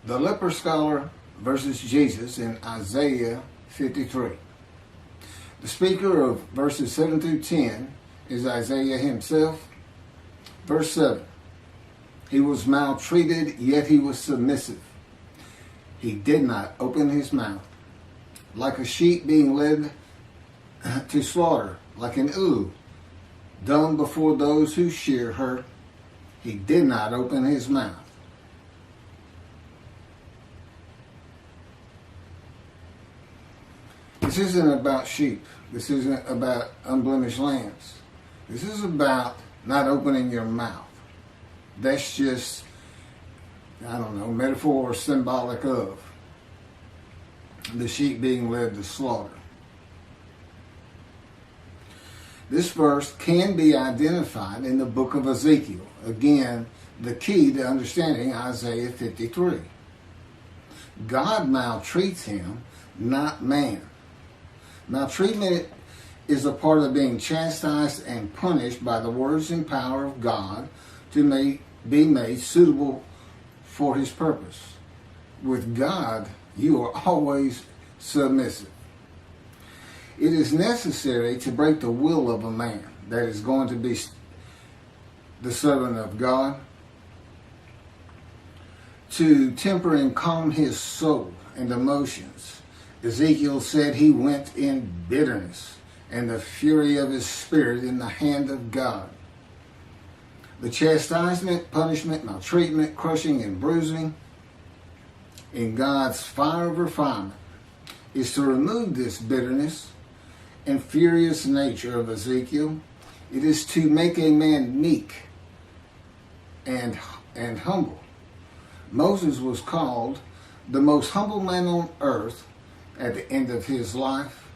The leper scholar versus Jesus in Isaiah 53. The speaker of verses 7 through 10 is Isaiah himself. Verse 7. He was maltreated, yet he was submissive. He did not open his mouth. Like a sheep being led to slaughter, like an ewe, dumb before those who shear her, he did not open his mouth. This isn't about sheep. This isn't about unblemished lambs. This is about not opening your mouth. That's just, I don't know, metaphor or symbolic of the sheep being led to slaughter. This verse can be identified in the book of Ezekiel. Again, the key to understanding Isaiah 53. God maltreats him, not man. Maltreatment is a part of being chastised and punished by the words and power of God to be made suitable for his purpose. With God, you are always submissive. It is necessary to break the will of a man that is going to be the servant of God, to temper and calm his soul and emotions. Ezekiel said he went in bitterness and the fury of his spirit in the hand of God. The chastisement, punishment, maltreatment, crushing, and bruising in God's fire of refinement is to remove this bitterness and furious nature of Ezekiel. It is to make a man meek and humble. Moses was called the most humble man on earth at the end of his life.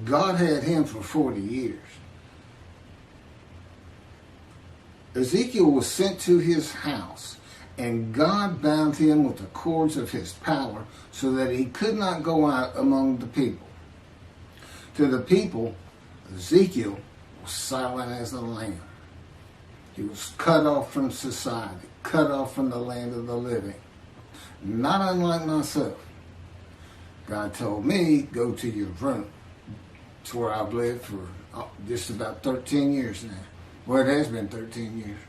God had him for 40 years. Ezekiel was sent to his house, and God bound him with the cords of his power so that he could not go out among the people. To the people, Ezekiel was silent as a lamb. He was cut off from society, cut off from the land of the living. Not unlike myself. God told me, go to your room. It's where I've lived for just about 13 years now. Well, it has been 13 years.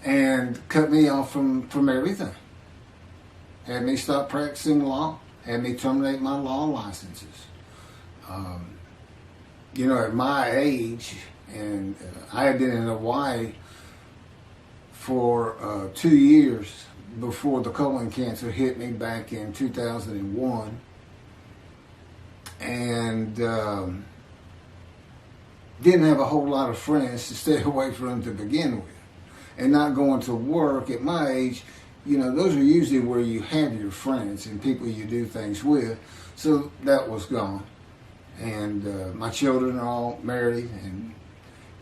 And cut me off from everything. Had me stop practicing law. Had me terminate my law licenses. At my age, and I had been in Hawaii for 2 years before the colon cancer hit me back in 2001. And didn't have a whole lot of friends to stay away from to begin with. And not going to work at my age, those are usually where you have your friends and people you do things with. So that was gone. And my children are all married and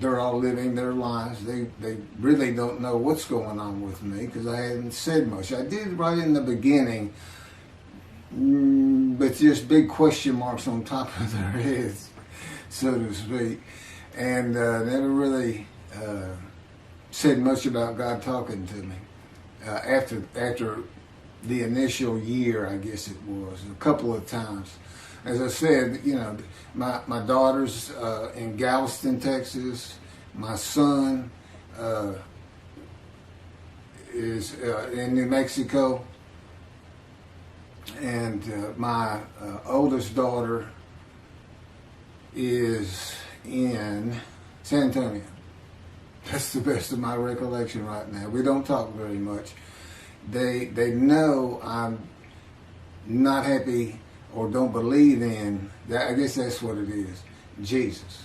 they're all living their lives. They really don't know what's going on with me because I hadn't said much. I did right in the beginning, but just big question marks on top of their heads, so to speak. And never really said much about God talking to me. After the initial year, I guess it was, a couple of times. As I said, my daughter's in Galveston, Texas. My son is in New Mexico. And my oldest daughter is in San Antonio. That's the best of my recollection right now. We don't talk very much. They know I'm not happy or don't believe in that. I guess that's what it is, Jesus.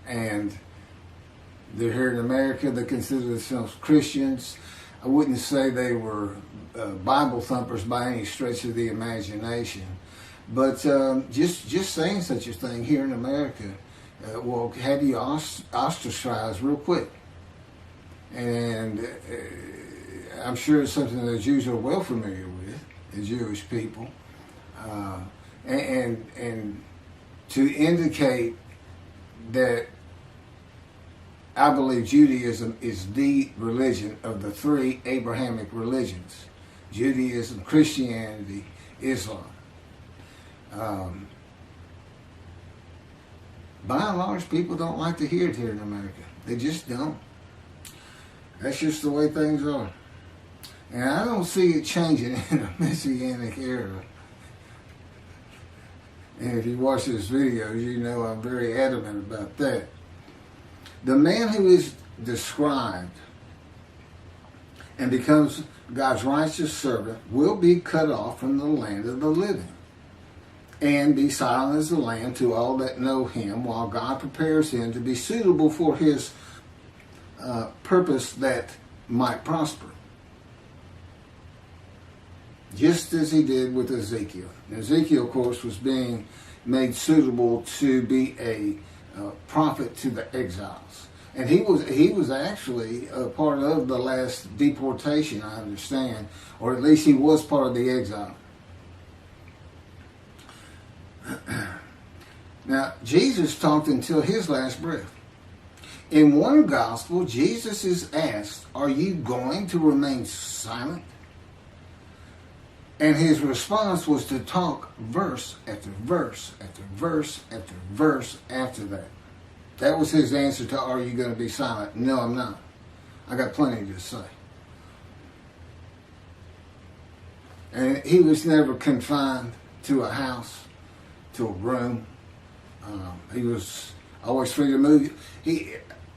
And they're here in America. They consider themselves Christians. I wouldn't say they were Bible thumpers by any stretch of the imagination, but just saying such a thing here in America will have you ostracized real quick. And I'm sure it's something that Jews are well familiar with, the Jewish people. And to indicate that I believe Judaism is the religion of the three Abrahamic religions: Judaism, Christianity, Islam. By and large, people don't like to hear it here in America. They just don't. That's just the way things are. And I don't see it changing in the Messianic era. And if you watch this video, you know I'm very adamant about that. The man who is described and becomes God's righteous servant will be cut off from the land of the living and be silent as the lamb to all that know him, while God prepares him to be suitable for his purpose that might prosper. Just as he did with Ezekiel. Ezekiel, of course, was being made suitable to be a prophet to the exiles. And he was actually a part of the last deportation, I understand, or at least he was part of the exile. Now, Jesus talked until his last breath. In one gospel, Jesus is asked, "Are you going to remain silent?" And his response was to talk verse after verse after verse after verse after that. That was his answer to, "Are you going to be silent?" No, I'm not. I got plenty to say. And he was never confined to a house, to a room. He was always free to move.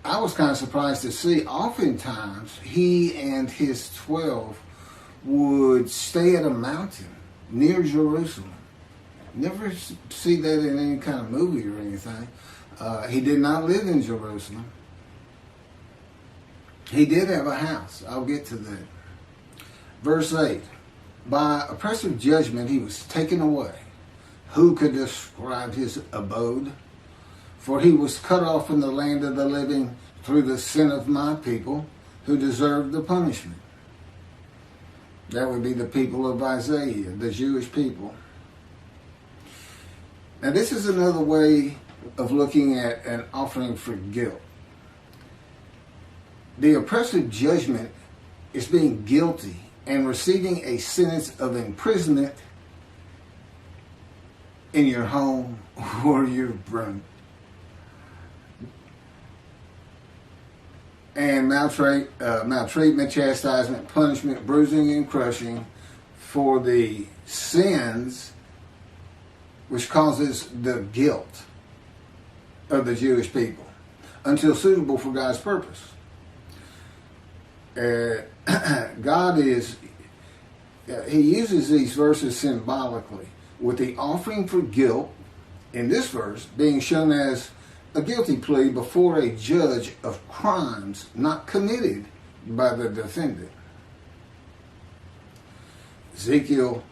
I was kind of surprised to see, oftentimes, he and his 12 would stay at a mountain near Jerusalem. Never see that in any kind of movie or anything. He did not live in Jerusalem. He did have a house. I'll get to that. Verse 8. By oppressive judgment he was taken away. Who could describe his abode? For he was cut off from the land of the living through the sin of my people, who deserved the punishment. That would be the people of Isaiah, the Jewish people. Now this is another way of looking at an offering for guilt. The oppressive judgment is being guilty and receiving a sentence of imprisonment in your home or your room. And maltreatment, chastisement, punishment, bruising, and crushing for the sins which causes the guilt of the Jewish people until suitable for God's purpose. God he uses these verses symbolically, with the offering for guilt in this verse being shown as a guilty plea before a judge of crimes not committed by the defendant. Ezekiel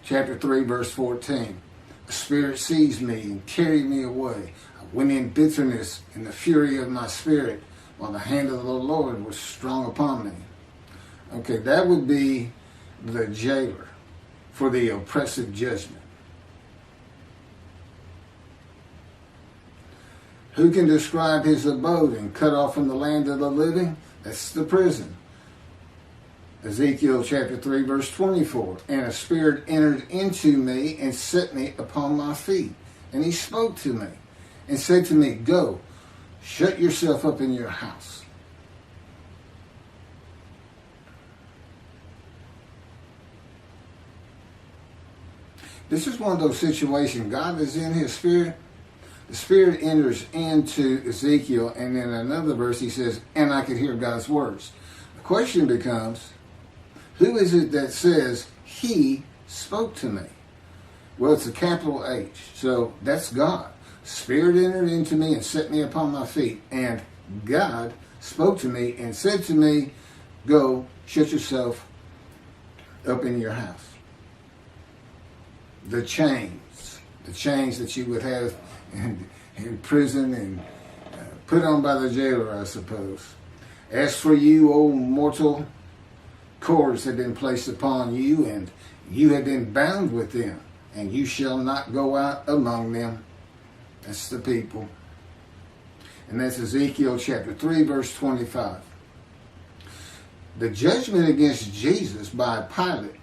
chapter 3 verse 14. The Spirit seized me and carried me away. I went in bitterness in the fury of my spirit, while the hand of the Lord was strong upon me. Okay, that would be the jailer for the oppressive judgment. Who can describe his abode and cut off from the land of the living? That's the prison. Ezekiel chapter 3 verse 24. And a spirit entered into me and set me upon my feet. And he spoke to me and said to me, "Go, shut yourself up in your house." This is one of those situations. God is in his spirit. The Spirit enters into Ezekiel, and in another verse he says, "And I could hear God's words." The question becomes, who is it that says, "He spoke to me"? Well, it's a capital H, so that's God. Spirit entered into me and set me upon my feet, and God spoke to me and said to me, "Go, shut yourself up in your house." The chains that you would have in prison and put on by the jailer, I suppose. As for you, O mortal, cords have been placed upon you, and you have been bound with them, and you shall not go out among them. That's the people. And that's Ezekiel chapter 3, verse 25. The judgment against Jesus by Pilate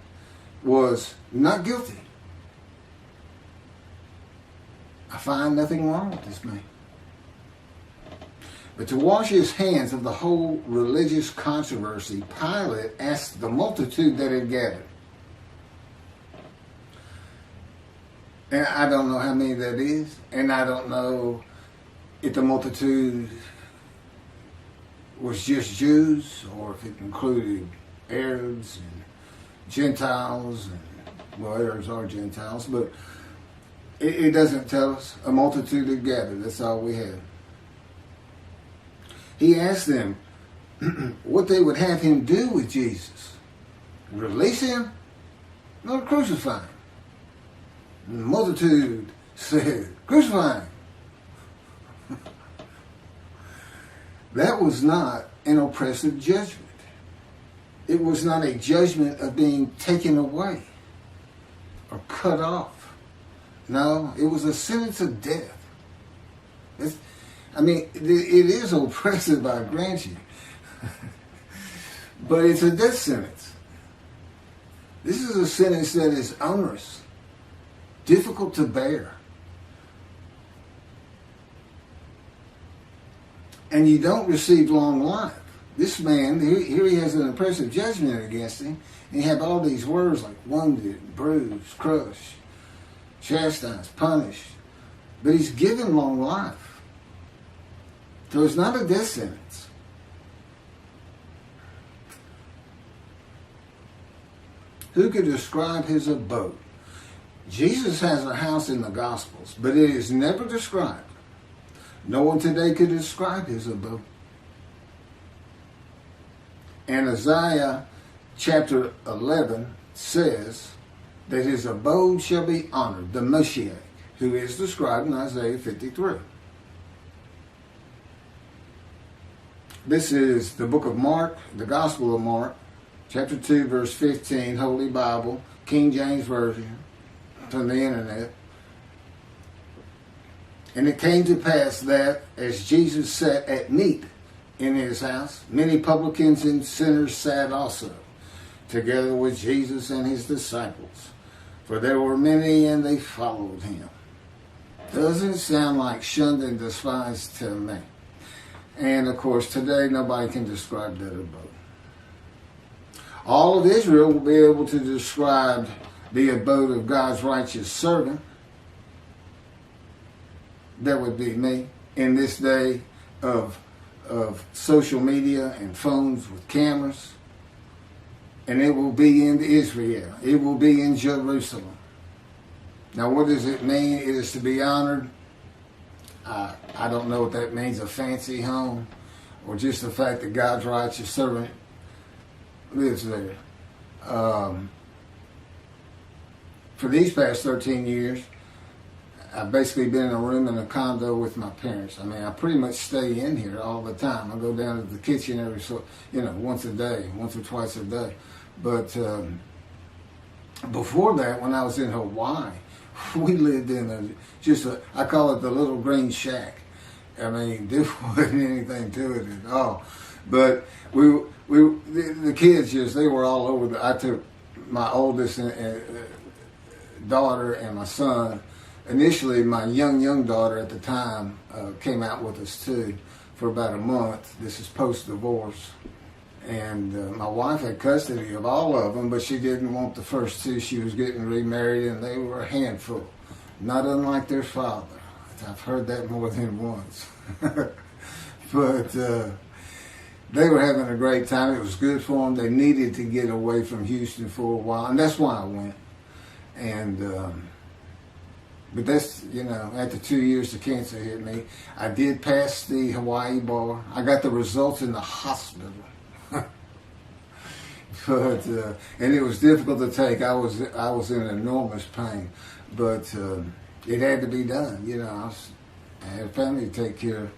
was not guilty. I find nothing wrong with this man. But to wash his hands of the whole religious controversy, Pilate asked the multitude that had gathered. And I don't know how many that is, and I don't know if the multitude was just Jews or if it included Arabs and Gentiles, and well, Arabs are Gentiles, but it doesn't tell us. A multitude had gathered, that's all we have. He asked them what they would have him do with Jesus. Release him? No, crucify him. And the multitude said, crucify him. That was not an oppressive judgment. It was not a judgment of being taken away or cut off. No, it was a sentence of death. It is oppressive, I grant you. But it's a death sentence. This is a sentence that is onerous, difficult to bear. And you don't receive long life. This man, here he has an oppressive judgment against him, and you have all these words like wounded, bruised, crushed, chastised, punished. But he's given long life. So it's not a death sentence. Who could describe his abode? Jesus has a house in the Gospels, but it is never described. No one today could describe his abode. And Isaiah chapter 11 says that his abode shall be honored, the Moshiach, who is described in Isaiah 53. This is the book of Mark, the Gospel of Mark, chapter 2, verse 15, Holy Bible, King James Version, from the internet. And it came to pass that, as Jesus sat at meat in his house, many publicans and sinners sat also, together with Jesus and his disciples. For there were many, and they followed him. Doesn't sound like shunned and despised to me. And of course, today nobody can describe that abode. All of Israel will be able to describe the abode of God's righteous servant. That would be me in this day of social media and phones with cameras. And it will be in Israel. It will be in Jerusalem. Now, what does it mean? It is to be honored. I don't know what that means, a fancy home, or just the fact that God's righteous servant lives there. For these past 13 years, I've basically been in a room in a condo with my parents. I pretty much stay in here all the time. I go down to the kitchen once a day, once or twice a day. But before that, when I was in Hawaii, we lived in I call it the little green shack. There wasn't anything to it at all. But the kids they were all over. I took my oldest daughter and my son. Initially, my young daughter at the time came out with us too for about a month. This is post-divorce. And my wife had custody of all of them, but she didn't want the first two. She was getting remarried, and they were a handful, not unlike their father. I've heard that more than once. But they were having a great time. It was good for them. They needed to get away from Houston for a while, and that's why I went. And but that's, after 2 years the cancer hit me. I did pass the Hawaii bar. I got the results in the hospital. But and it was difficult to take. I was in enormous pain, but it had to be done. I had a family to take care of.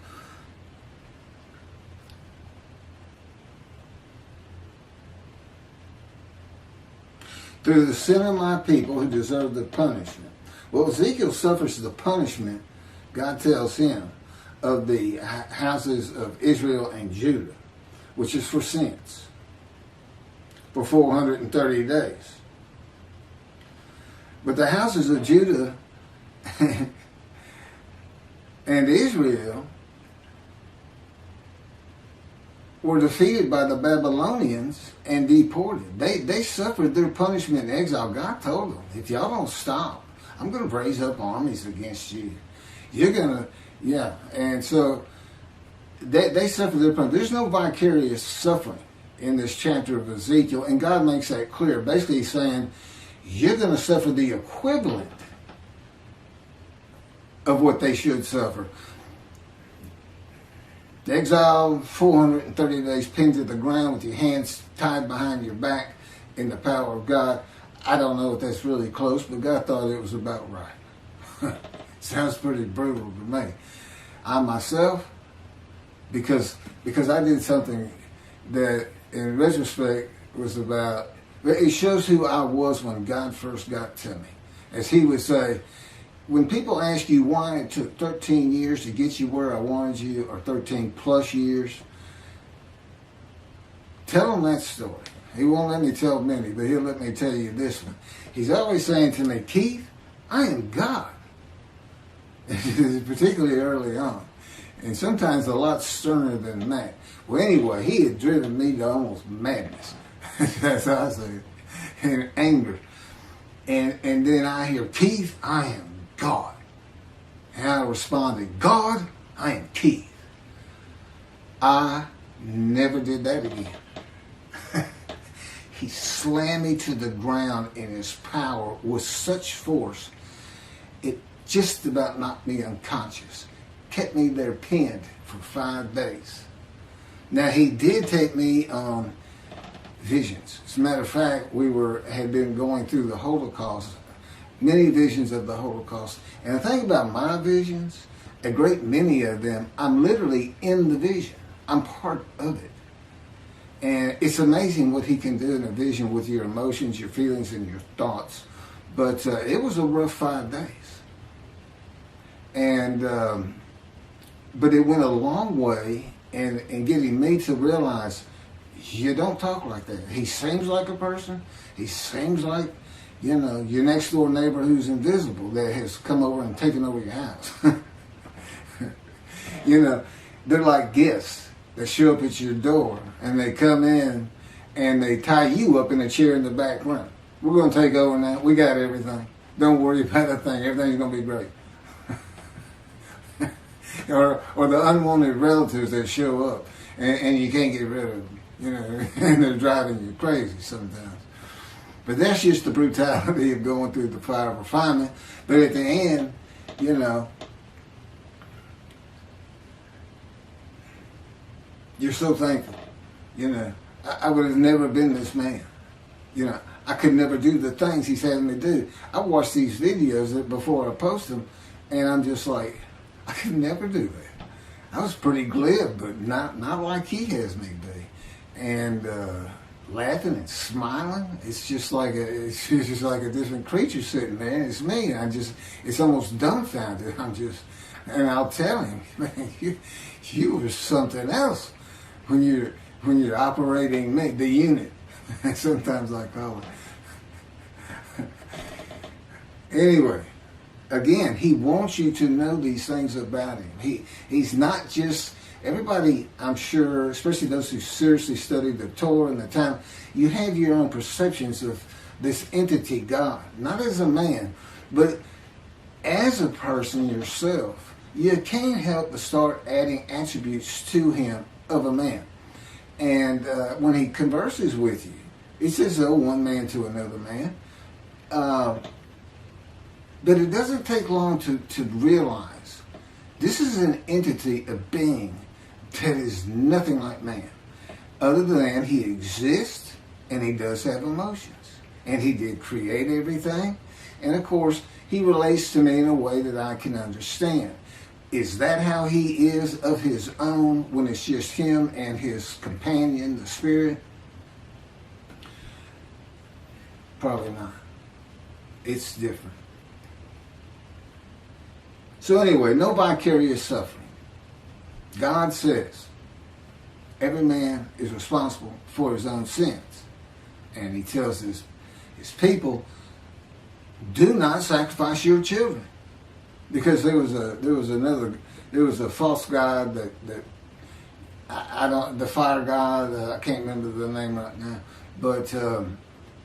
Through the sin of my people who deserve the punishment. Well, Ezekiel suffers the punishment. God tells him, of the houses of Israel and Judah, which is for sins, for 430 days. But the houses of Judah and Israel were defeated by the Babylonians and deported. They suffered their punishment in exile. God told them, if y'all don't stop, I'm going to raise up armies against you. You're going to, yeah. And so they suffered their punishment. There's no vicarious suffering in this chapter of Ezekiel, and God makes that clear. Basically, he's saying, you're going to suffer the equivalent of what they should suffer. The exile, 430 days pinned to the ground with your hands tied behind your back in the power of God. I don't know if that's really close, but God thought it was about right. Sounds pretty brutal to me. I myself, because I did something that in retrospect was about, it shows who I was when God first got to me. As he would say, when people ask you why it took 13 years to get you where I wanted you, or 13 plus years, tell them that story. He won't let me tell many, but he'll let me tell you this one. He's always saying to me, Keith, I am God. Particularly early on. And sometimes a lot sterner than that. Well, anyway, he had driven me to almost madness. That's how I say it. And anger. And then I hear, Keith, I am God. And I responded, God, I am Keith. I never did that again. He slammed me to the ground in his power with such force, it just about knocked me unconscious. Kept me there pinned for 5 days. Now, he did take me on visions. As a matter of fact, had been going through the Holocaust, many visions of the Holocaust. And the thing about my visions, a great many of them, I'm literally in the vision. I'm part of it. And it's amazing what he can do in a vision with your emotions, your feelings, and your thoughts. But it was a rough 5 days. And but it went a long way in getting me to realize, you don't talk like that. He seems like a person. He seems like, your next door neighbor who's invisible that has come over and taken over your house. They're like guests that show up at your door, and they come in and they tie you up in a chair in the back room. We're going to take over now. We got everything. Don't worry about a thing. Everything's going to be great. or the unwanted relatives that show up and you can't get rid of them, and they're driving you crazy sometimes. But that's just the brutality of going through the fire of refinement. But at the end, you're so thankful. I would have never been this man. I could never do the things he's having me do. I watch these videos before I post them, and I'm just like, I could never do that. I was pretty glib, but not like he has me be. And laughing and smiling, it's just like a different creature sitting there, and it's me. It's almost dumbfounded. And I'll tell him, man, you were something else when you're operating the unit. Sometimes I call it. Anyway, again, he wants you to know these things about him. He's not just everybody. I'm sure, especially those who seriously study the Torah and the time, you have your own perceptions of this entity, God, not as a man, but as a person yourself. You can't help but start adding attributes to him of a man. And when he converses with you, he says, one man to another man. But it doesn't take long to realize this is an entity, a being, that is nothing like man. Other than he exists and he does have emotions. And he did create everything. And of course, he relates to me in a way that I can understand. Is that how he is of his own when it's just him and his companion, the spirit? Probably not. It's different. So anyway, no vicarious suffering. God says every man is responsible for his own sins. And he tells his people, do not sacrifice your children. Because there was a false god that I don't, the fire god, I can't remember the name right now, but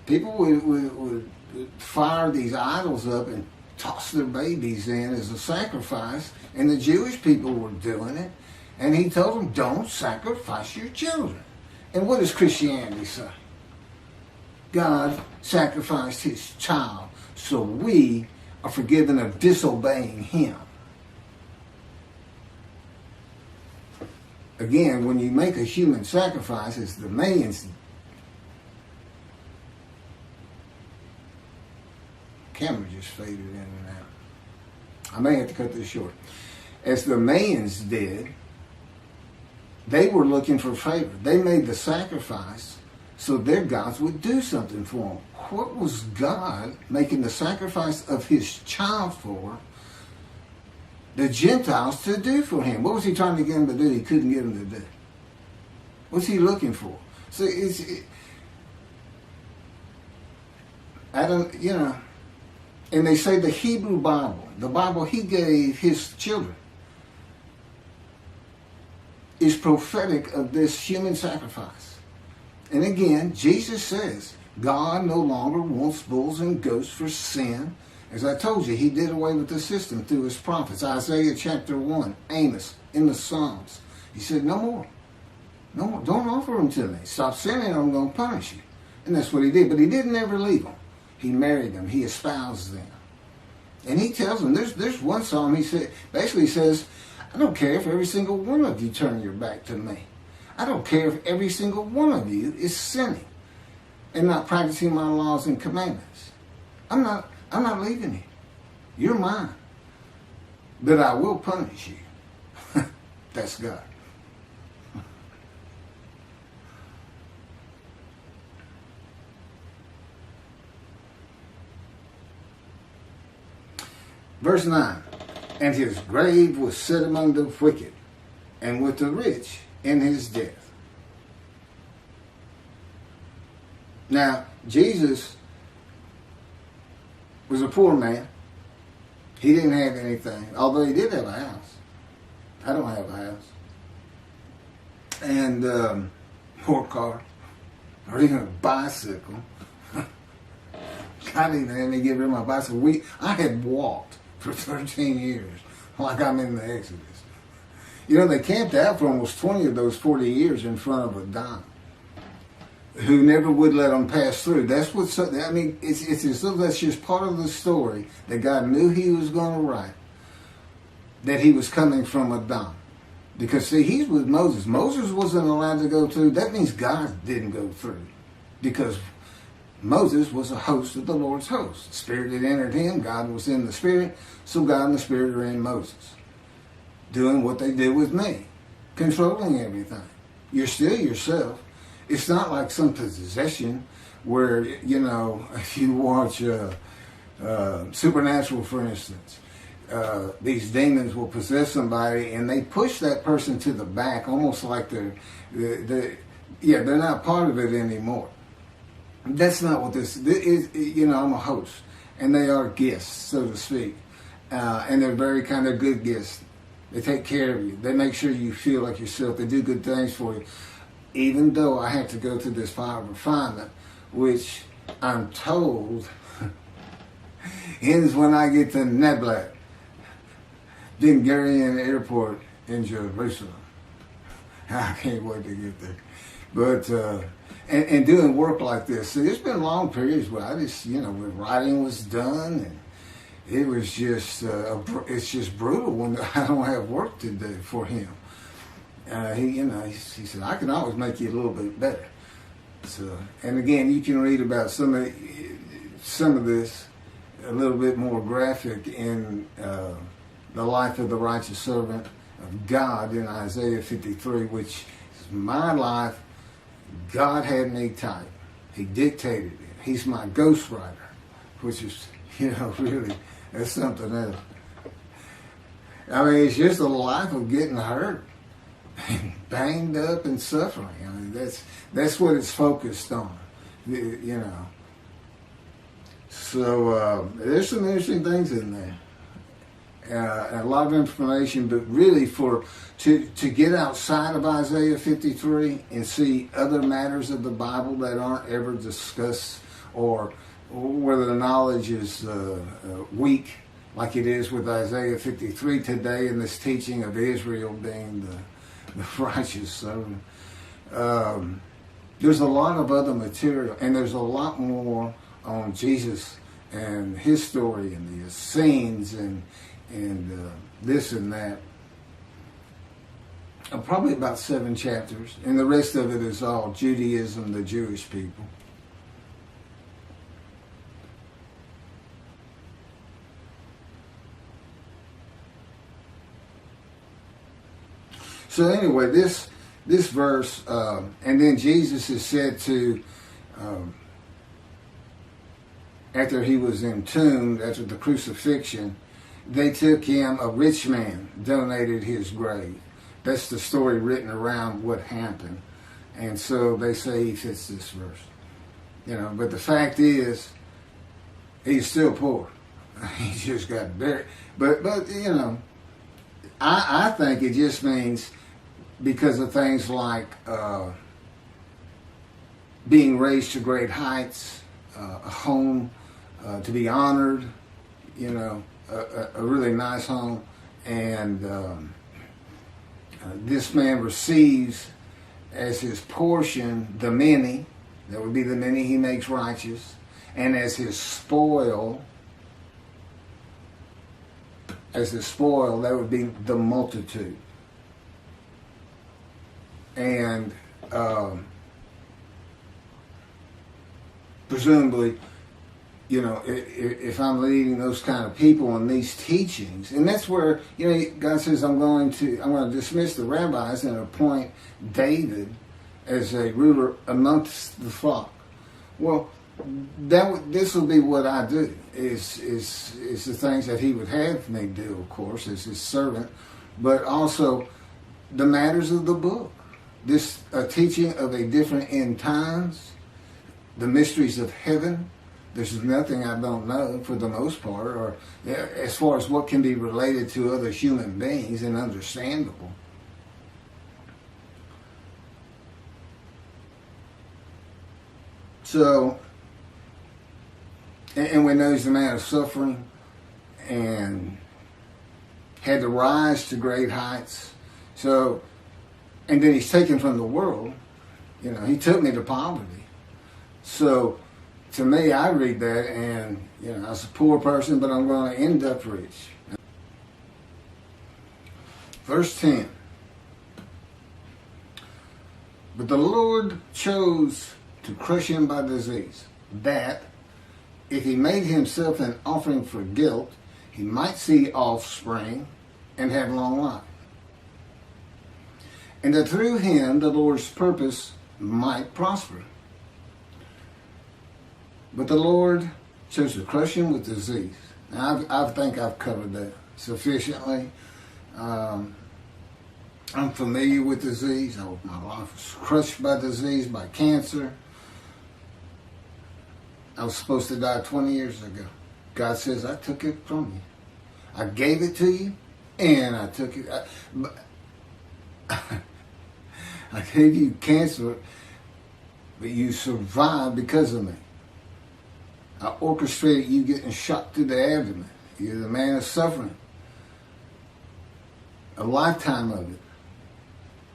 people would fire these idols up and toss their babies in as a sacrifice, and the Jewish people were doing it, and he told them, don't sacrifice your children. And what does Christianity say? God sacrificed his child, so we are forgiven of disobeying him. Again, when you make a human sacrifice, it's the man's. Camera just faded in and out. I may have to cut this short. As the Mayans did, they were looking for favor. They made the sacrifice so their gods would do something for them. What was God making the sacrifice of his child for the Gentiles to do for him? What was he trying to get them to do he couldn't get them to do? What's he looking for? So and they say the Hebrew Bible, the Bible he gave his children, is prophetic of this human sacrifice. And again, Jesus says, God no longer wants bulls and goats for sin. As I told you, he did away with the system through his prophets. Isaiah chapter 1, Amos, in the Psalms. He said, no more. No more. Don't offer them to me. Stop sinning, I'm going to punish you. And that's what he did. But he didn't ever leave them. He married them. He espoused them. And he tells them, there's one psalm he basically says, I don't care if every single one of you turn your back to me. I don't care if every single one of you is sinning and not practicing my laws and commandments. I'm not leaving you. You're mine. But I will punish you. That's God. Verse 9, and his grave was set among the wicked, and with the rich in his death. Now, Jesus was a poor man. He didn't have anything, although he did have a house. I don't have a house. And or a car, or even a bicycle. God didn't let me get rid of my bicycle. I had walked for 13 years, like I'm in the Exodus. You know, they camped out for almost 20 of those 40 years in front of a Don who never would let them pass through. That's what's, I mean, it's as though that's just part of the story that God knew he was going to write, that he was coming from a Don. Because, see, he's with Moses. Moses wasn't allowed to go through. That means God didn't go through. Because Moses was a host of the Lord's host. The Spirit had entered him. God was in the Spirit. So God and the Spirit are in Moses. Doing what they did with me. Controlling everything. You're still yourself. It's not like some possession where, you know, if you watch Supernatural, for instance, these demons will possess somebody and they push that person to the back almost like they're not part of it anymore. That's not what this is. You know, I'm a host, and they are guests, so to speak, and they're very kind of good guests. They take care of you. They make sure you feel like yourself. They do good things for you. Even though I have to go through this fire of refinement, which I'm told ends when I get to Neblat, Ben Gurion Airport in Jerusalem. I can't wait to get there. But and doing work like this, see, there's been long periods where I just, you know, when writing was done, and it was just, it's just brutal when I don't have work to do for him. He said, I can always make you a little bit better. So, and again, you can read about some of this a little bit more graphic in the life of the righteous servant of God in Isaiah 53, which is my life. God had me type. He dictated it. He's my ghostwriter, which is, you know, really, that's something else. I mean, it's just a life of getting hurt. banged up and suffering. I mean, that's what it's focused on, you know. So there's some interesting things in there. A lot of information, but really to get outside of Isaiah 53 and see other matters of the Bible that aren't ever discussed, or whether the knowledge is weak, like it is with Isaiah 53 today in this teaching of Israel being the righteous servant. There's a lot of other material, and there's a lot more on Jesus and his story and the Essenes and this and that. Probably about 7 chapters, and the rest of it is all Judaism, the Jewish people. So anyway, this verse, and then Jesus is said to, after he was entombed, after the crucifixion, they took him, a rich man donated his grave. That's the story written around what happened. And so they say he fits this verse. You know, but the fact is, he's still poor. He just got buried. But you know, I think it just means because of things like being raised to great heights, a home to be honored, you know, a really nice home, and this man receives as his portion the many, that would be the many he makes righteous, and as his spoil, that would be the multitude. And presumably, you know, if I'm leading those kind of people in these teachings, and that's where, you know, God says, I'm going to dismiss the rabbis and appoint David as a ruler amongst the flock. Well, this will be what I do, is the things that he would have me do, of course, as his servant, but also the matters of the book. This teaching of a different end times, the mysteries of heaven. There's nothing I don't know for the most part, or as far as what can be related to other human beings and understandable. So, and we know he's a man of suffering and had to rise to great heights. So, and then he's taken from the world. You know, he took me to poverty. So, to me, I read that and, you know, I was a poor person, but I'm going to end up rich. Verse 10. But the Lord chose to crush him by disease, that if he made himself an offering for guilt, he might see offspring and have long life. And that through him the Lord's purpose might prosper. But the Lord chose to crush him with disease. Now, I think I've covered that sufficiently. I'm familiar with disease. My life was crushed by disease, by cancer. I was supposed to die 20 years ago. God says, I took it from you. I gave it to you, and I took it. I gave you cancer, but you survived because of me. I orchestrated you getting shot through the abdomen. You're the man of suffering. A lifetime of it.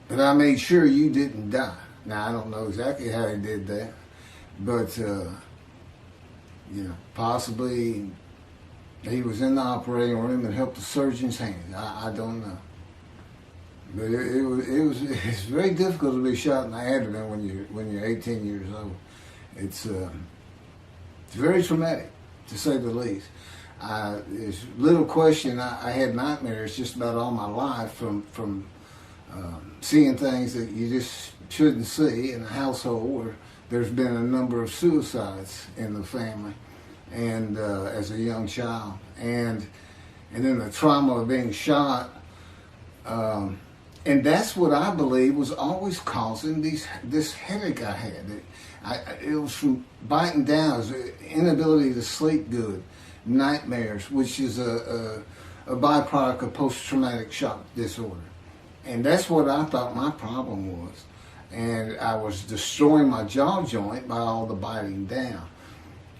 But I made sure you didn't die. Now, I don't know exactly how he did that, but, you know, possibly he was in the operating room and helped the surgeon's hand. I don't know. But it's very difficult to be shot in the abdomen when you're 18 years old. It's very traumatic, to say the least. There's little question. I had nightmares just about all my life from seeing things that you just shouldn't see in a household where there's been a number of suicides in the family, and as a young child, and then the trauma of being shot. And that's what I believe was always causing this headache I had. It was from biting down, it was inability to sleep good, nightmares, which is a byproduct of post-traumatic shock disorder. And that's what I thought my problem was. And I was destroying my jaw joint by all the biting down.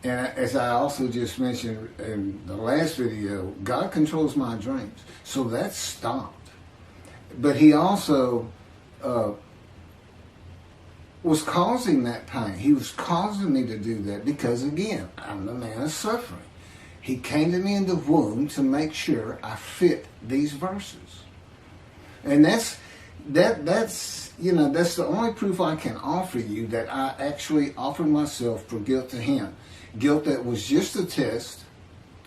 And as I also just mentioned in the last video, God controls my dreams. So that stopped. But he also was causing that pain. He was causing me to do that because, again, I'm the man of suffering. He came to me in the womb to make sure I fit these verses. And that's the only proof I can offer you that I actually offered myself for guilt to him. Guilt that was just a test,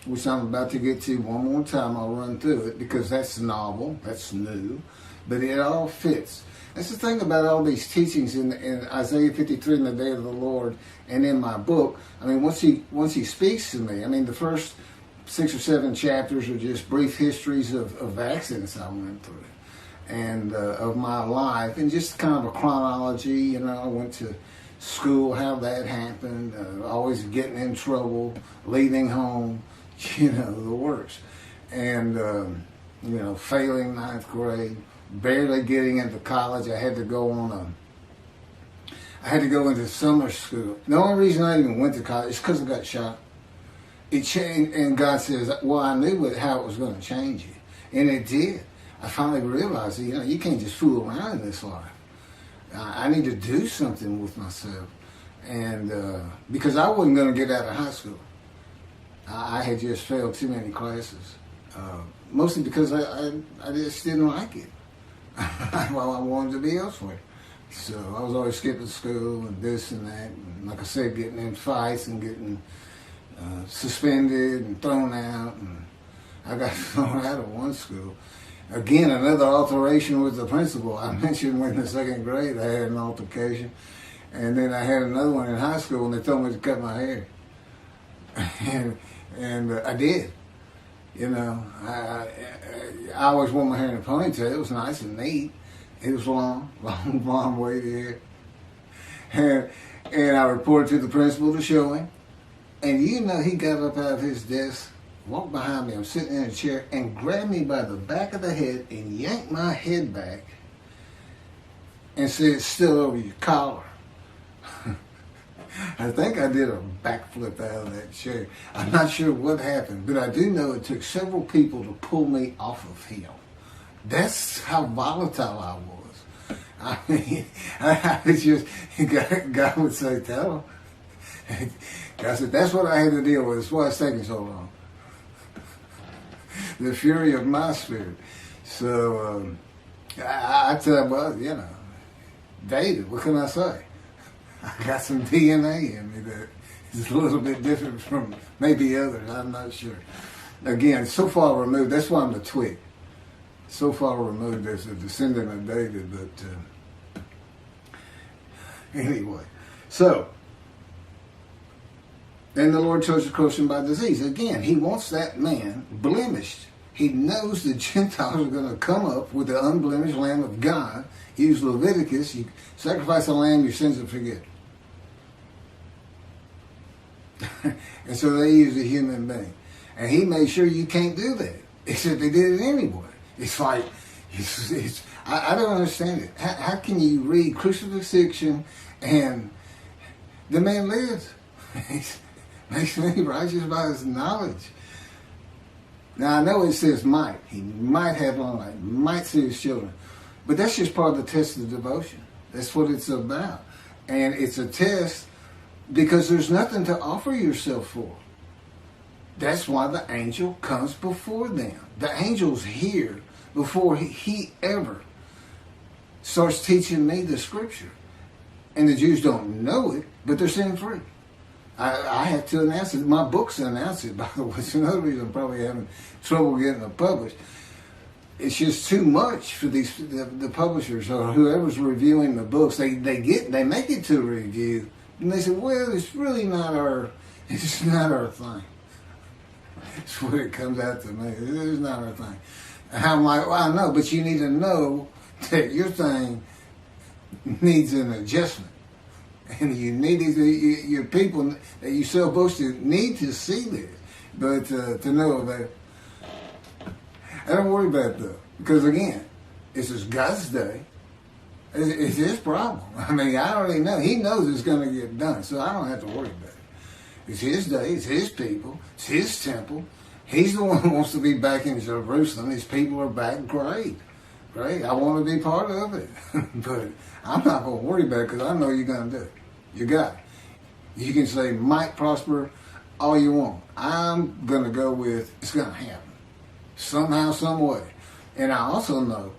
which I'm about to get to one more time. I'll run through it because that's novel, that's new, but it all fits. That's the thing about all these teachings in Isaiah 53 in the day of the Lord and in my book. I mean, once he speaks to me, I mean, the first 6 or 7 chapters are just brief histories of accidents I went through and of my life, and just kind of a chronology. I went to school, how that happened, always getting in trouble, leaving home, the works. And, failing 9th grade, barely getting into college. I had to go into summer school. The only reason I even went to college is because I got shot. It changed, and God says, well, I knew how it was going to change you. And it did. I finally realized that, you can't just fool around in this life. I need to do something with myself. And because I wasn't going to get out of high school. I had just failed too many classes. Mostly because I just didn't like it. Well, I wanted to be elsewhere. So I was always skipping school and this and that. And like I said, getting in fights and getting suspended and thrown out. And I got thrown out of one school. Again, another alteration with the principal. I mentioned when in the 2nd grade I had an altercation. And then I had another one in high school and they told me to cut my hair. And I did. I always wore my hair in a ponytail. It was nice and neat. It was long blonde wavy hair. And I reported to the principal to show him. And he got up out of his desk, walked behind me, I'm sitting in a chair, and grabbed me by the back of the head and yanked my head back and said, "It's still over your collar." I think I did a backflip out of that chair. I'm not sure what happened, but I do know it took several people to pull me off of him. That's how volatile I was. I mean, I was just, God would say, "Tell him." God said, "That's what I had to deal with. That's why it's taking so long." The fury of my spirit. So, I tell him, well, David, what can I say? I got some DNA in me that is a little bit different from maybe others. I'm not sure. Again, so far removed. That's why I'm the twig. So far removed as a descendant of David. But anyway, so then the Lord chose to crush him by disease. Again, he wants that man blemished. He knows the Gentiles are going to come up with the unblemished Lamb of God. Use Leviticus. You sacrifice a lamb, your sins are forgiven. And so they use a human being. And he made sure you can't do that. Except they did it anyway. It's like, I don't understand it. How can you read crucifixion and the man lives? Makes me righteous by his knowledge. Now I know it says might. He might have long life, might see his children. But that's just part of the test of devotion. That's what it's about. And it's a test because there's nothing to offer yourself for. That's why the angel comes before them. The angel's here before he ever starts teaching me the scripture. And the Jews don't know it, but they're sin free. I have to announce it. My books announce it, by the way. It's another reason I'm probably having trouble getting it published. It's just too much for the publishers or whoever's reviewing the books. They make it to a review, and they say, well, it's not our thing. That's what it comes out to me. It's not our thing. And I'm like, well, I know, but you need to know that your thing needs an adjustment. And you need your people that you're supposed to need to see this. But to know that, I don't worry about it though. Because again, this is God's day. It's his problem. I mean, I already know. He knows it's going to get done. So I don't have to worry about it. It's his day. It's his people. It's his temple. He's the one who wants to be back in Jerusalem. His people are back. Great. Great. I want to be part of it. But I'm not going to worry about it because I know you're going to do it. You got it. You can say might prosper all you want. I'm going to go with it's going to happen. Somehow, some way. And I also know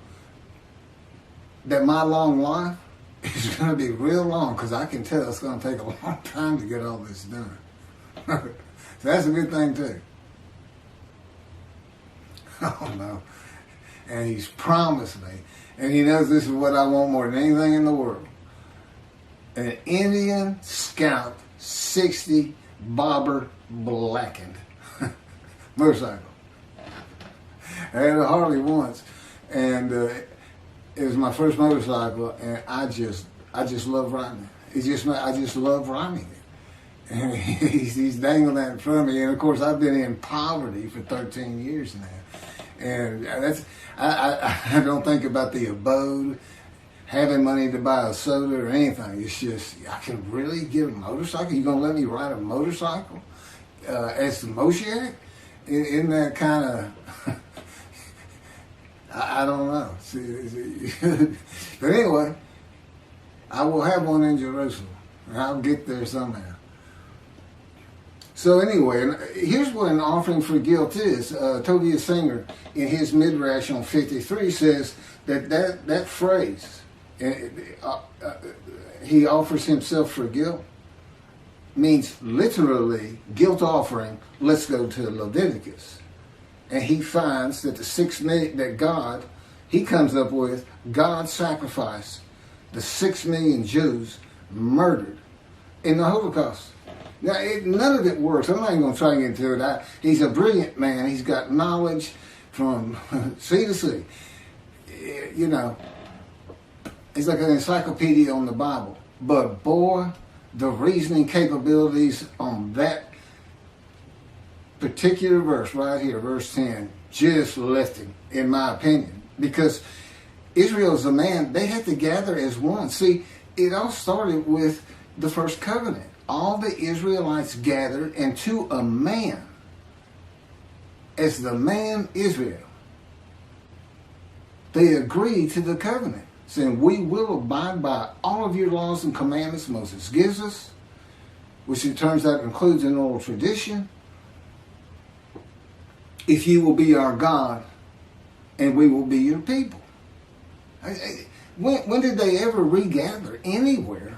that my long life is going to be real long because I can tell it's going to take a long time to get all this done. So that's a good thing too. Oh no. And he's promised me, and he knows this is what I want more than anything in the world. An Indian Scout 60 bobber blackened motorcycle. I had a Harley once, and it was my first motorcycle, and I just love riding it. I just love riding it. And he's dangling that in front of me, and of course I've been in poverty for 13 years now, and I don't think about the abode, having money to buy a soda or anything. It's just I can really get a motorcycle. You gonna let me ride a motorcycle as the Moshiach? Isn't that kind of I don't know. But anyway, I will have one in Jerusalem. I'll get there somehow. So anyway, here's what an offering for guilt is. Tobias Singer, in his Midrash on 53, says that phrase, he offers himself for guilt, means literally guilt offering. Let's go to Leviticus. And he finds that the 6 million that God, he comes up with, God sacrificed the 6 million Jews murdered in the Holocaust. Now, none of it works. I'm not even going to try to get into it. He's a brilliant man. He's got knowledge from sea to sea. You know, he's like an encyclopedia on the Bible. But boy, the reasoning capabilities on that particular verse right here, verse 10, just left him, in my opinion. Because Israel's a man, they had to gather as one. See, it all started with the first covenant. All the Israelites gathered, and to a man, as the man Israel, they agreed to the covenant, saying, we will abide by all of your laws and commandments Moses gives us, which it turns out includes an oral tradition, if you will be our God, and we will be your people. When did they ever regather anywhere?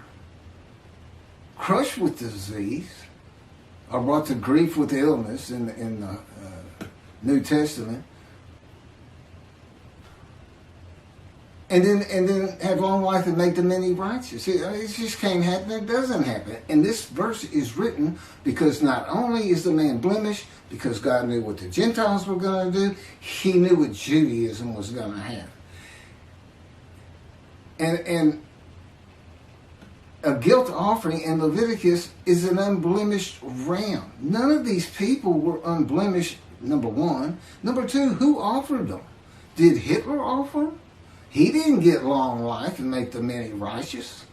Crushed with disease, or brought to grief with illness in the New Testament, and then have long life and make the many righteous. It just can't happen. It doesn't happen. And this verse is written because not only is the man blemished, because God knew what the Gentiles were going to do, he knew what Judaism was going to have. And a guilt offering in Leviticus is an unblemished ram. None of these people were unblemished, number one. Number two, who offered them? Did Hitler offer them? He didn't get long life and make the many righteous.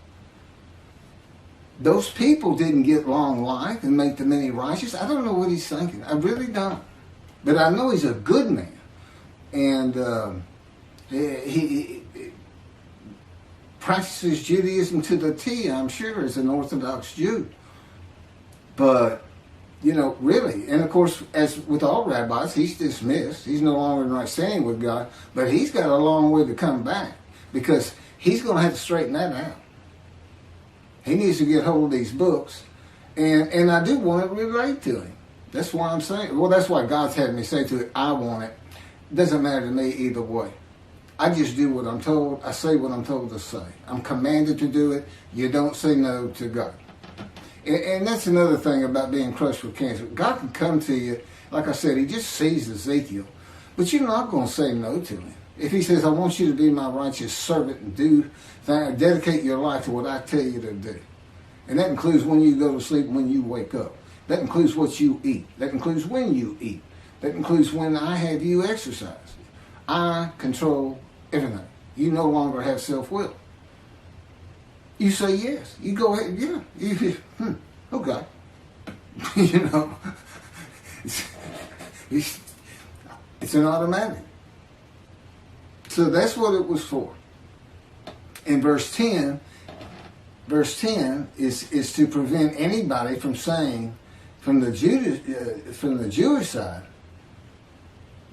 Those people didn't get long life and make the many righteous. I don't know what he's thinking. I really don't. But I know he's a good man. And he practices Judaism to the T, I'm sure, as an Orthodox Jew. But, you know, really, and of course, as with all rabbis, he's dismissed. He's no longer in right standing with God, but he's got a long way to come back because he's going to have to straighten that out. He needs to get hold of these books, and I do want to relate to him. That's why I'm saying, well, that's why God's had me say to it, I want it. Doesn't matter to me either way. I just do what I'm told. I say what I'm told to say. I'm commanded to do it. You don't say no to God. And that's another thing about being crushed with cancer. God can come to you, like I said, he just sees Ezekiel. But you're not going to say no to him. If he says, I want you to be my righteous servant and dedicate your life to what I tell you to do. And that includes when you go to sleep and when you wake up. That includes what you eat. That includes when you eat. That includes when I have you exercise. I control everything. You no longer have self-will. You say yes. You go ahead, yeah. Okay. You know, it's an automatic. So that's what it was for. In verse 10 is to prevent anybody from saying, from the Jewish side,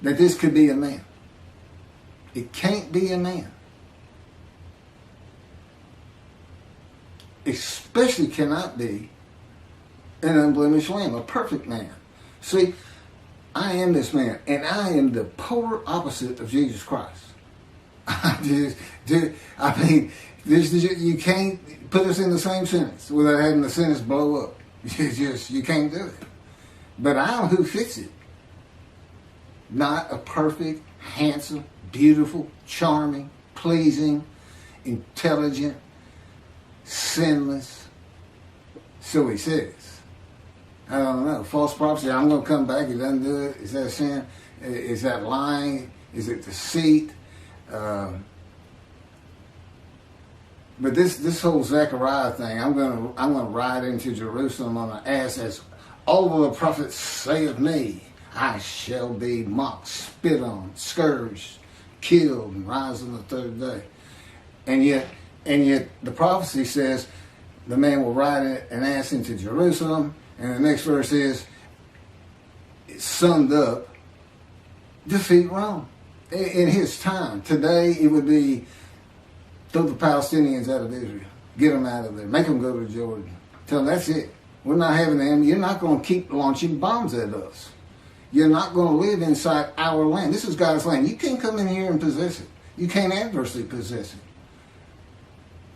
that this could be a man. It can't be a man. Especially cannot be an unblemished lamb, a perfect man. See, I am this man, and I am the polar opposite of Jesus Christ. You can't put us in the same sentence without having the sentence blow up. You can't do it. But I'm who fits it. Not a perfect, handsome, beautiful, charming, pleasing, intelligent, sinless. So he says. I don't know. False prophecy, I'm going to come back. He doesn't do it. Is that sin? Is that lying? Is it deceit? But this whole Zechariah thing, I'm gonna ride into Jerusalem on an ass, as all of the prophets say of me, I shall be mocked, spit on, scourged, killed, and rise on the third day. And yet the prophecy says the man will ride an ass into Jerusalem, and the next verse is, it's summed up, defeat Rome. In his time, today it would be throw the Palestinians out of Israel, get them out of there, make them go to Jordan, tell them that's it. We're not having them. You're not going to keep launching bombs at us. You're not going to live inside our land. This is God's land. You can't come in here and possess it. You can't adversely possess it.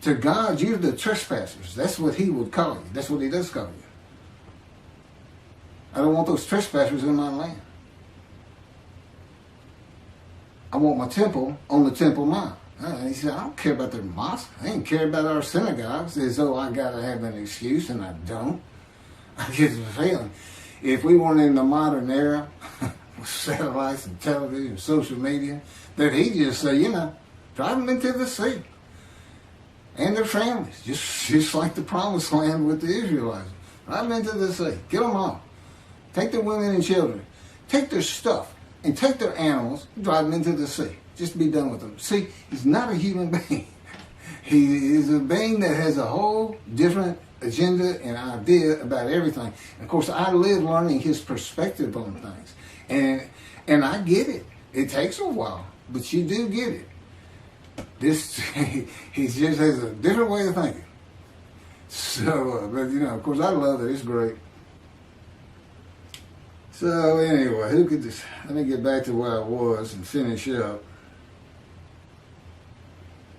To God, you're the trespassers. That's what he would call you. That's what he does call you. I don't want those trespassers in my land. I want my temple on the Temple Mount. He said, I don't care about their mosque. I ain't care about our synagogues, as though I got to have an excuse, and I don't. I get the feeling. If we weren't in the modern era, with satellites and television and social media, that he'd just say, drive them into the sea. And their families, just like the promised land with the Israelites. Drive them into the sea. Get them off. Take their women and children. Take their stuff. And take their animals and drive them into the sea. Just be done with them. See, he's not a human being. He is a being that has a whole different agenda and idea about everything. And of course, I live learning his perspective on things. And I get it. It takes a while, but you do get it. He just has a different way of thinking. So, but of course, I love it. It's great. So anyway, let me get back to where I was and finish up.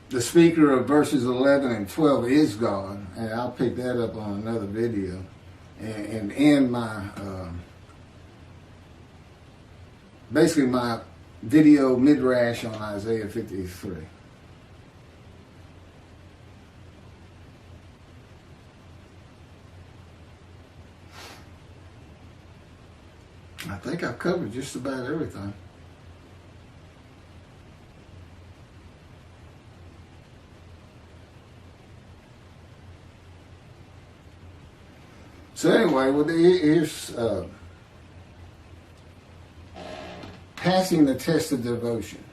The speaker of verses 11 and 12 is God, and I'll pick that up on another video and end my, basically my video midrash on Isaiah 53. I think I've covered just about everything. So anyway, here's passing the test of devotion.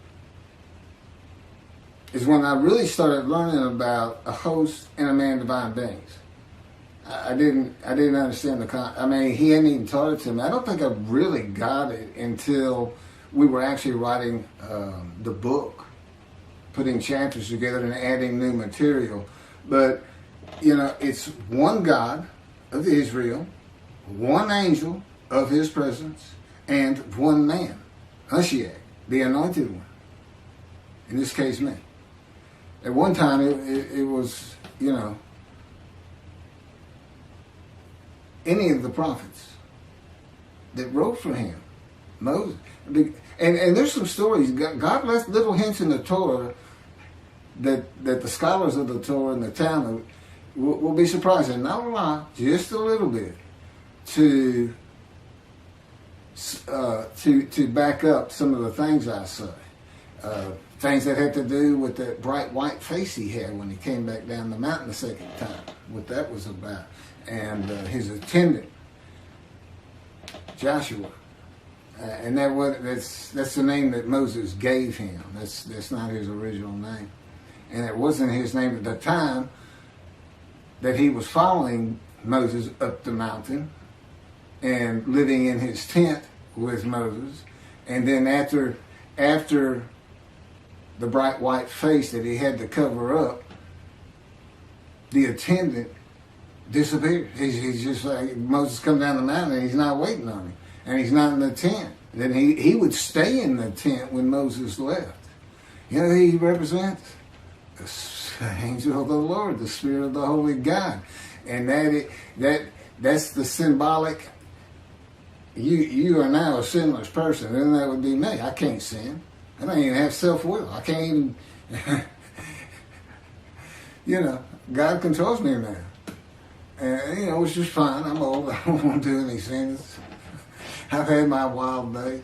Is when I really started learning about a host and a man divine beings. I didn't understand he hadn't even taught it to me. I don't think I really got it until we were actually writing the book, putting chapters together and adding new material. But, it's one God of Israel, one angel of his presence, and one man, Moshiach, the anointed one. In this case, me. At one time, it was, any of the prophets that wrote for him Moses. And there's some stories. God left little hints in the Torah that the scholars of the Torah and the Talmud will be surprised, and not a lot, just a little bit, to back up some of the things I say. Things that had to do with that bright white face he had when he came back down the mountain the second time, what that was about. And his attendant, Joshua. And that's the name that Moses gave him. That's not his original name. And it wasn't his name at the time that he was following Moses up the mountain and living in his tent with Moses. And then after the bright white face that he had to cover up, the attendant disappeared. He's just like, Moses come down the mountain and he's not waiting on him. And he's not in the tent. Then he would stay in the tent when Moses left. You know who he represents? The angel of the Lord, the Spirit of the Holy God. And that's the symbolic, you are now a sinless person. Then that would be me. I can't sin. I don't even have self-will. I can't even, God controls me now. And, it's just fine. I'm old. I don't want to do any sins. I've had my wild days.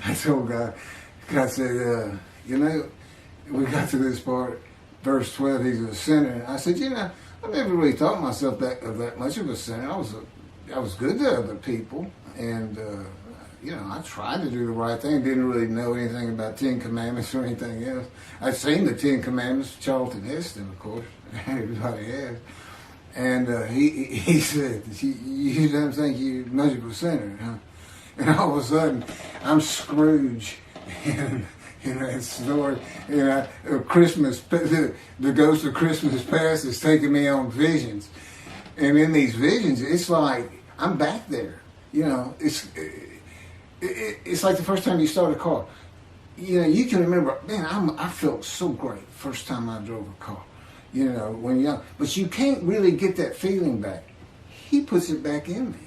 I told God said, we got to this part, verse 12, he's a sinner. I said, I never really thought myself that much of a sinner. I was good to other people, and I tried to do the right thing. Didn't really know anything about 10 Commandments or anything else. I've seen the 10 Commandments, Charlton Heston, of course. Everybody has. And he said, you don't think you're much of a sinner, huh? And all of a sudden, I'm Scrooge in that story. Christmas, the ghost of Christmas past is taking me on visions. And in these visions, it's like, I'm back there. It's like the first time you start a car. You can remember, man, I felt so great first time I drove a car. When you're young. But you can't really get that feeling back. He puts it back in me.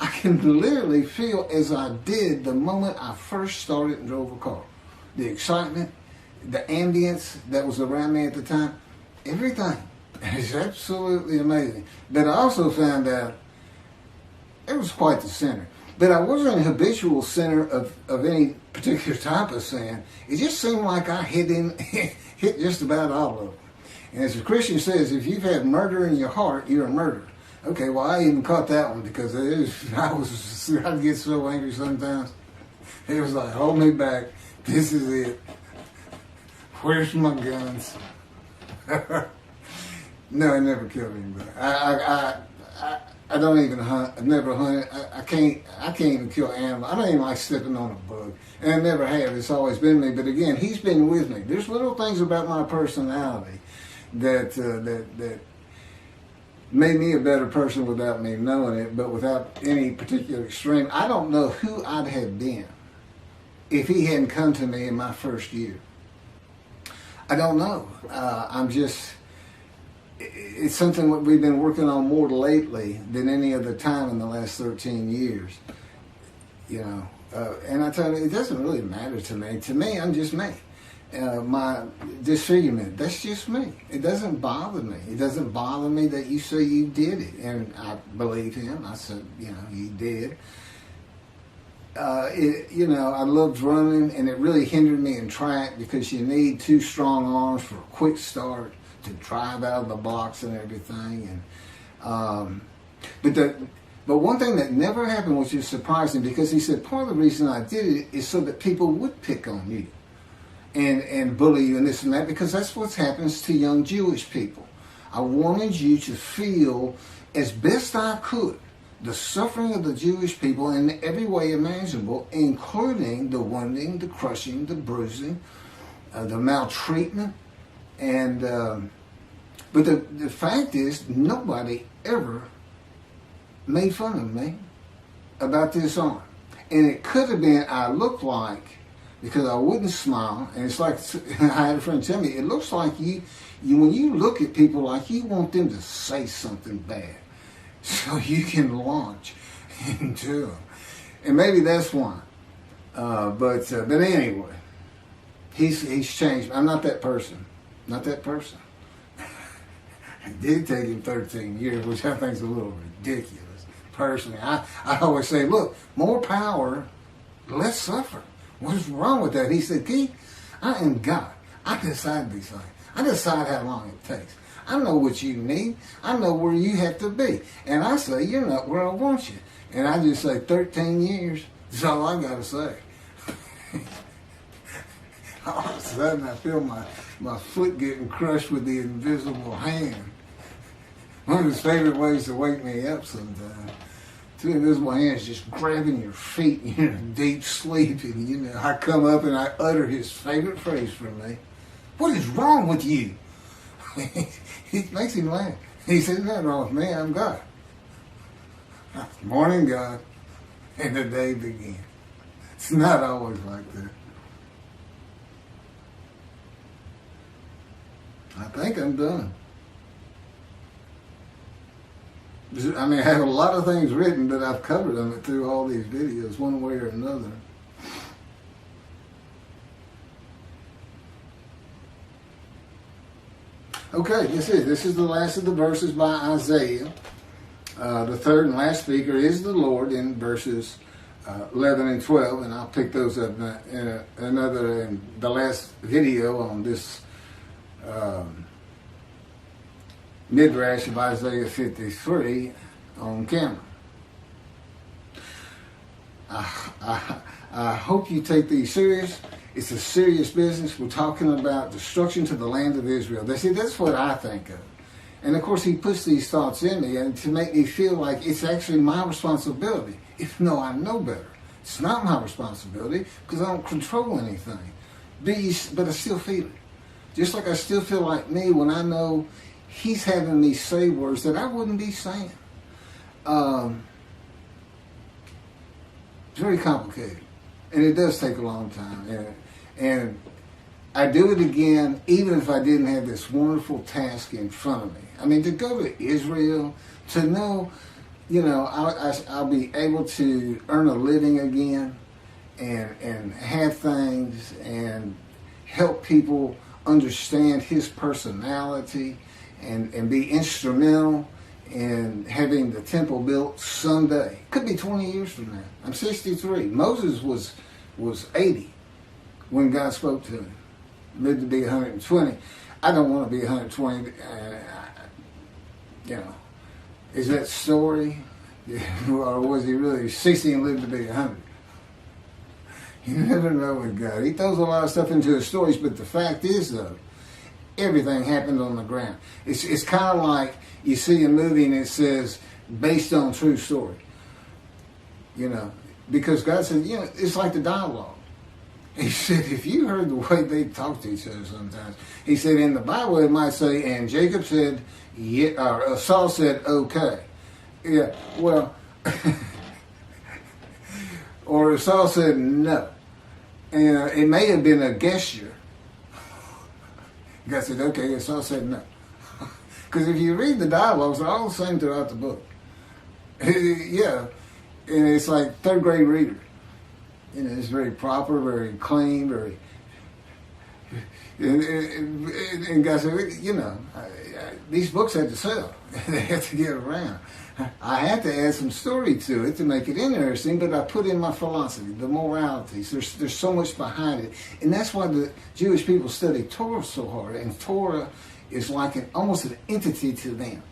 I can literally feel as I did the moment I first started and drove a car. The excitement, the ambience that was around me at the time, everything. It's absolutely amazing. But I also found out it was quite the sinner. But I wasn't a habitual sinner of any particular type of sin. It just seemed like I hit just about all of them. And as a Christian says, if you've had murder in your heart, you're a murderer. Okay, well, I even caught that one because I'd get so angry sometimes. It was like, hold me back. This is it. Where's my guns? No, I never killed anybody. I don't even hunt. I've never hunted. I can't even kill animals. I don't even like stepping on a bug. And I never have. It's always been me. But again, he's been with me. There's little things about my personality that made me a better person without me knowing it, but without any particular extreme. I don't know who I'd have been if he hadn't come to me in my first year. I don't know. It's something that we've been working on more lately than any other time in the last 13 years. And I tell you, it doesn't really matter to me. To me, I'm just me. My disfigurement, that's just me. It doesn't bother me. It doesn't bother me that you say you did it. And I believe him. I said, you did. I loved running, and it really hindered me in track because you need 2 strong arms for a quick start to drive out of the blocks and everything. And but one thing that never happened, which is surprising, because he said part of the reason I did it is so that people would pick on you and bully you and this and that, because that's what happens to young Jewish people. I wanted you to feel, as best I could, the suffering of the Jewish people in every way imaginable, including the wounding, the crushing, the bruising, the maltreatment. And but the fact is, nobody ever made fun of me about this arm. And it could have been I looked like, because I wouldn't smile, and it's like, I had a friend tell me, it looks like you when you look at people, like you want them to say something bad so you can launch into them. And maybe that's why. But anyway, he's changed. I'm not that person. Not that person. It did take him 13 years, which I think is a little ridiculous. Personally, I always say, look, more power, less suffer. What's wrong with that? He said, Keith, I am God. I decide these things. I decide how long it takes. I know what you need. I know where you have to be. And I say, you're not where I want you. And I just say 13 years. That's all I got to say. All of a sudden, I feel my foot getting crushed with the invisible hand. One of his favorite ways to wake me up sometimes. Two invisible hands just grabbing your feet and you're in deep sleep. And, I come up and I utter his favorite phrase for me. What is wrong with you? It makes him laugh. He says, nothing wrong with me, I'm God. Morning, God. And the day began. It's not always like that. I think I'm done. I mean, I have a lot of things written that I've covered on it through all these videos, one way or another. Okay, this is the last of the verses by Isaiah. The third and last speaker is the Lord in verses 11 and 12, and I'll pick those up in the last video on this midrash of Isaiah 53 on camera. I hope you take these serious. It's a serious business. We're talking about destruction to the land of Israel. See, that's what I think of. And of course, he puts these thoughts in me and to make me feel like it's actually my responsibility, even though I know better. It's not my responsibility because I don't control anything. But I still feel it. Just like I still feel like me when I know he's having me say words that I wouldn't be saying. It's very complicated. And it does take a long time. And I do it again, even if I didn't have this wonderful task in front of me. I mean, to go to Israel, to know, I'll be able to earn a living again and have things and help people understand his personality and be instrumental in having the temple built someday. Could be 20 years from now. I'm 63. Moses was 80 when God spoke to him. Lived to be 120. I don't want to be 120. Is that story? Or was he really 60 and lived to be 100? You never know with God. He throws a lot of stuff into his stories, but the fact is, though, everything happened on the ground. It's kind of like you see a movie and it says, based on true story. Because God said, it's like the dialogue. He said, if you heard the way they talk to each other sometimes, he said, in the Bible it might say, and Jacob said, yeah, or Saul said, okay. Yeah, well, or Saul said, no. And it may have been a gesture. God said, okay, and Saul said, no. Because if you read the dialogues, they're all the same throughout the book. Yeah, and it's like third grade reader. It's very proper, very clean, very... And God said, these books had to sell. They had to get around. I had to add some story to it to make it interesting, but I put in my philosophy, the moralities. There's so much behind it. And that's why the Jewish people study Torah so hard. And Torah is like almost an entity to them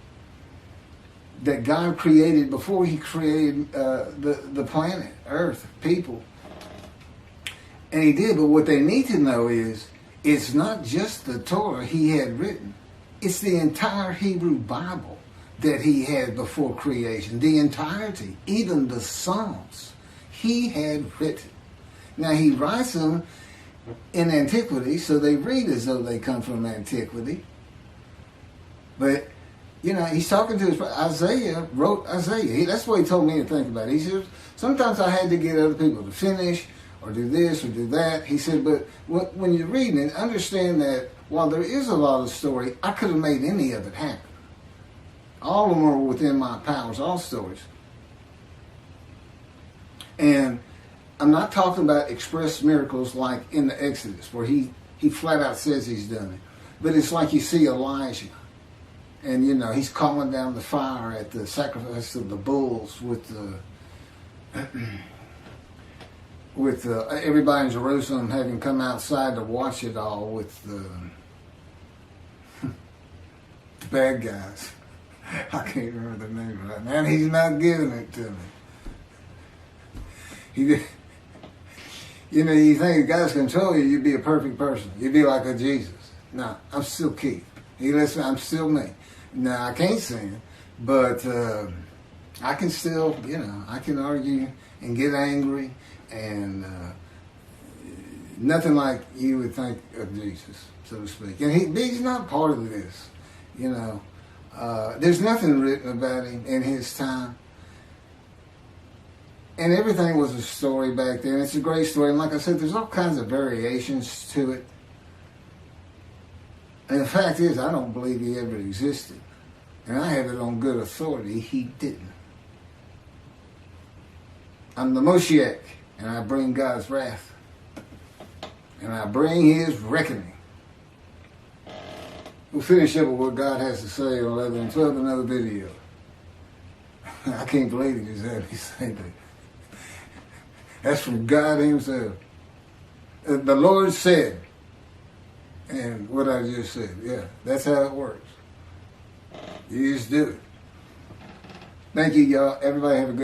that God created before he created the planet, Earth, people. And he did, but what they need to know is, it's not just the Torah he had written. It's the entire Hebrew Bible that he had before creation. The entirety, even the Psalms, he had written. Now he writes them in antiquity, so they read as though they come from antiquity. But, he's talking to Isaiah, wrote Isaiah. That's what he told me to think about it. He said, sometimes I had to get other people to finish, or do this, or do that. He said, but when you're reading it, understand that while there is a lot of story, I could have made any of it happen. All of them are within my powers, all stories. And I'm not talking about express miracles like in the Exodus, where he flat out says he's done it. But it's like you see Elijah, and you know, he's calling down the fire at the sacrifice of the bulls with everybody in Jerusalem having come outside to watch it all with the bad guys. I can't remember the name right now. And he's not giving it to me. You know, you think if God's control you, you'd be a perfect person. You'd be like a Jesus. No, I'm still Keith. I'm still me. Now, I can't sin, but I can still, you know, I can argue and get angry and nothing like you would think of Jesus, so to speak. And he's not part of this, you know. There's nothing written about him in his time. And everything was a story back then. It's a great story. And like I said, there's all kinds of variations to it. And the fact is, I don't believe he ever existed. And I have it on good authority, he didn't. I'm the Moshiach, and I bring God's wrath. And I bring his reckoning. We'll finish up with what God has to say on 11 and 12, another video. I can't believe he just had me say that. That's from God himself. The Lord said, and what I just said, yeah, that's how it works. You just do it. Thank you, y'all. Everybody have a good